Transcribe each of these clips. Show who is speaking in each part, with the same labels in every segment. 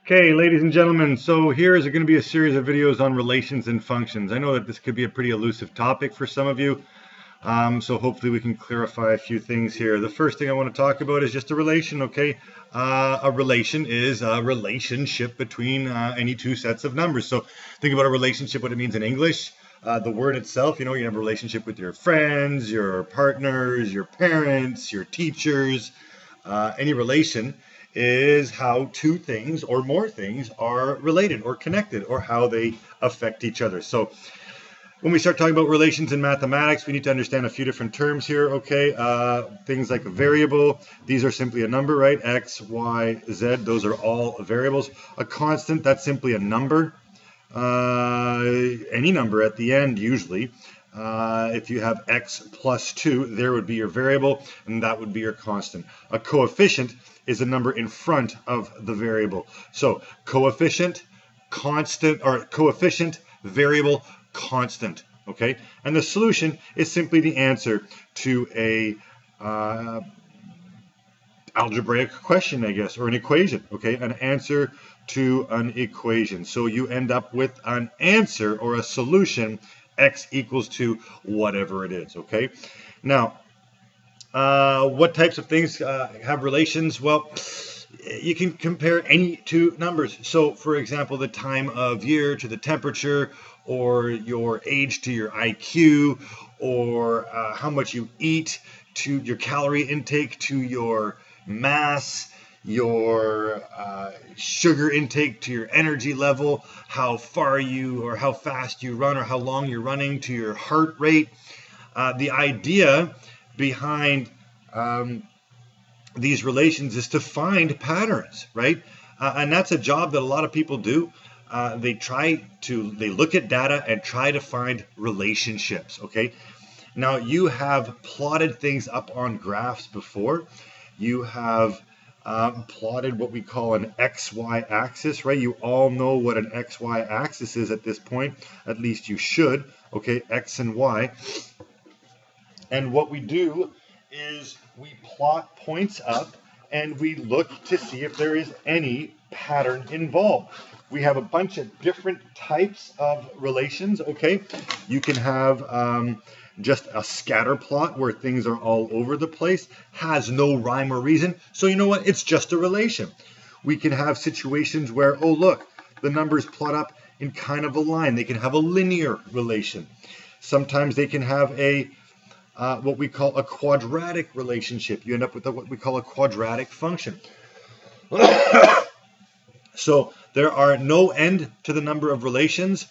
Speaker 1: Okay, ladies and gentlemen, so here is going to be a series of videos on relations and functions. I know that this could be a pretty elusive topic for some of you, so hopefully we can clarify a few things here. The first thing I want to talk about is just a relation, okay? A relation is a relationship between any two sets of numbers. So think about a relationship, what it means in English. The word itself, you have a relationship with your friends, your partners, your parents, your teachers. Any relation is how two things or more things are related or connected or how they affect each other. So when we start talking about relations in mathematics, we need to understand a few different terms here, okay? Things like a variable, these are simply a number, right? X, Y, Z, those are all variables. A constant, that's simply a number. Any number at the end, usually. If you have x plus 2, there would be your variable, and that would be your constant. A coefficient is a number in front of the variable. So coefficient, constant, or coefficient, variable, constant. Okay? And the solution is simply the answer to a algebraic question, I guess, or an equation. Okay? An answer to an equation. So you end up with an answer or a solution, x equals to whatever it is, okay? Now, what types of things have relations? Well, you can compare any two numbers. So, for example, the time of year to the temperature, or your age to your IQ, or how much you eat to your calorie intake to your mass, your sugar intake to your energy level, how far you or how fast you run or how long you're running to your heart rate. The idea behind these relations is to find patterns, right? And that's a job that a lot of people do. They look at data and try to find relationships, okay? Now, you have plotted things up on graphs before. You have plotted what we call an XY axis, right? You all know what an XY axis is at this point. At least you should, okay? X and Y. And what we do is we plot points up and we look to see if there is any pattern involved. We have a bunch of different types of relations, okay? You can have just a scatter plot where things are all over the place, has no rhyme or reason. So you know what? It's just a relation. We can have situations where, oh, look, the numbers plot up in kind of a line. They can have a linear relation. Sometimes they can have a what we call a quadratic relationship. You end up with what we call a quadratic function. So there are no end to the number of relations.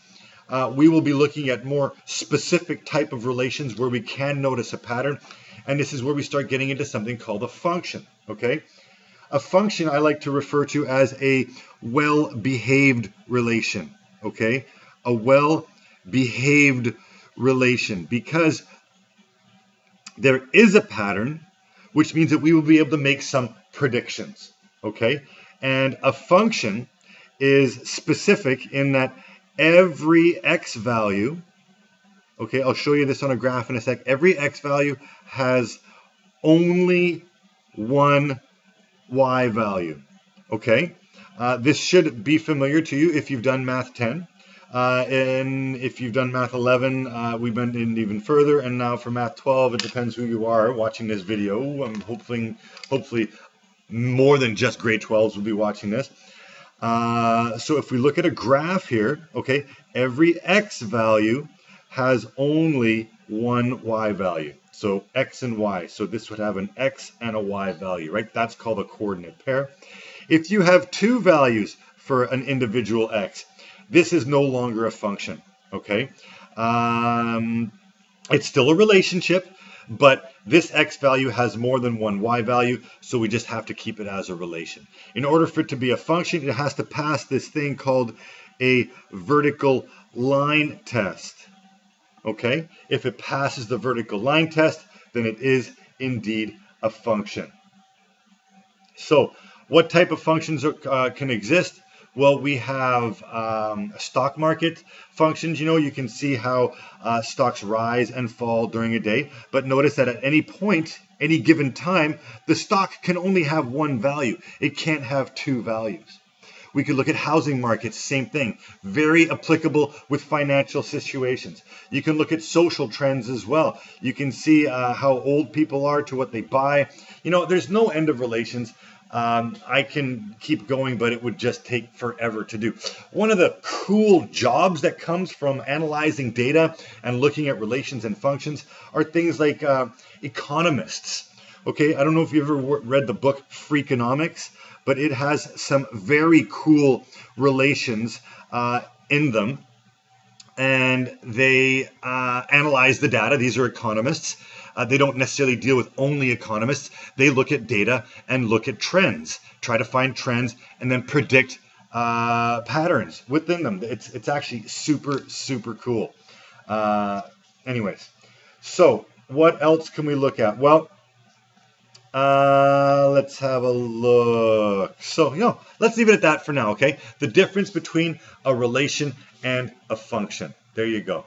Speaker 1: We will be looking at more specific type of relations where we can notice a pattern. And this is where we start getting into something called a function, okay? A function I like to refer to as a well-behaved relation, okay? A well-behaved relation, because there is a pattern, which means that we will be able to make some predictions, okay? And a function is specific in that every x value, okay, I'll show you this on a graph in a sec, every x value has only one y value, okay? This should be familiar to you if you've done Math 10. And if you've done Math 11, we've been in even further. And now for Math 12, it depends who you are watching this video. I'm hopefully more than just grade 12s will be watching this. So if we look at a graph here, okay, every x value has only one y value. So x and y. So this would have an x and a y value, right? That's called a coordinate pair. If you have two values for an individual x, this is no longer a function, okay? It's still a relationship, but this x value has more than one y value, so we just have to keep it as a relation. In order for it to be a function, it has to pass this thing called a vertical line test, okay? If it passes the vertical line test, then it is indeed a function. So what type of functions can exist? Well, we have stock market functions. You can see how stocks rise and fall during a day. But notice that at any point, any given time, the stock can only have one value. It can't have two values. We could look at housing markets, same thing. Very applicable with financial situations. You can look at social trends as well. You can see how old people are to what they buy. You know, there's no end of relations. I can keep going, but it would just take forever to do. One of the cool jobs that comes from analyzing data and looking at relations and functions are things like economists. Okay, I don't know if you've ever read the book Freakonomics, but it has some very cool relations in them. And they analyze the data. These are economists. They don't necessarily deal with only economists. They look at data and look at trends, try to find trends, and then predict patterns within them. It's actually super, super cool. Anyways, so what else can we look at? Well, let's have a look. So, let's leave it at that for now, okay? The difference between a relation and a function. There you go.